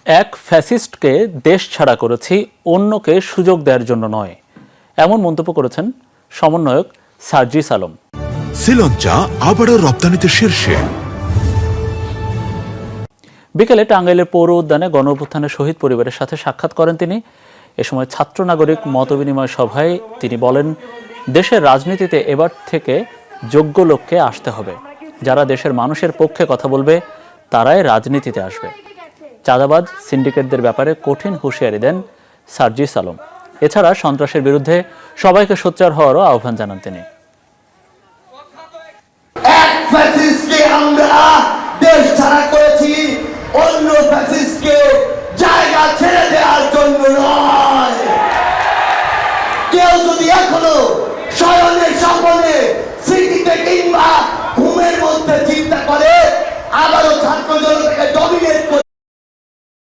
এক ফ্যাসিস্টকে দেশ ছাড়া করেছি, অন্যকে সুযোগ দেওয়ার জন্য নয়, এমন মন্তব্য করেছেন সমন্বয়ক সার্জিস আলম। শ্রীলঙ্কা আবারও রপ্তানিতে শীর্ষে। বিকেলে টাঙ্গাইলের পৌর উদ্যানে গণ অভ্যুত্থানের শহীদ পরিবারের সাথে সাক্ষাৎ করেন তিনি। এ সময় ছাত্র নাগরিক মতবিনিময় সভায় তিনি বলেন, দেশের রাজনীতিতে এবার থেকে যোগ্য লোককে আসতে হবে। যারা দেশের মানুষের পক্ষে কথা বলবে তারাই রাজনীতিতে আসবে। চাঁদাবাজ সিন্ডিকেটদের ব্যাপারে কঠিন হুঁশিয়ারি দেন সার্জিস আলম। এছাড়া সন্ত্রাসের বিরুদ্ধে সবাইকে সোচ্চার হওয়ারও আহ্বান জানান তিনি। এক ফ্যাসিস্টকে আমরা দেশ ছাড়া করেছি, অন্য ফ্যাসিস্টকে জায়গা ছেড়ে দেওয়ার জন্য নয়। কেউ যদি এখনো শয়নে স্বপনে স্মৃতিতে কিংবা ঘুমের মধ্যে চিন্তা করে আবারও ছাত্র জনতাকে ডমিনেট করে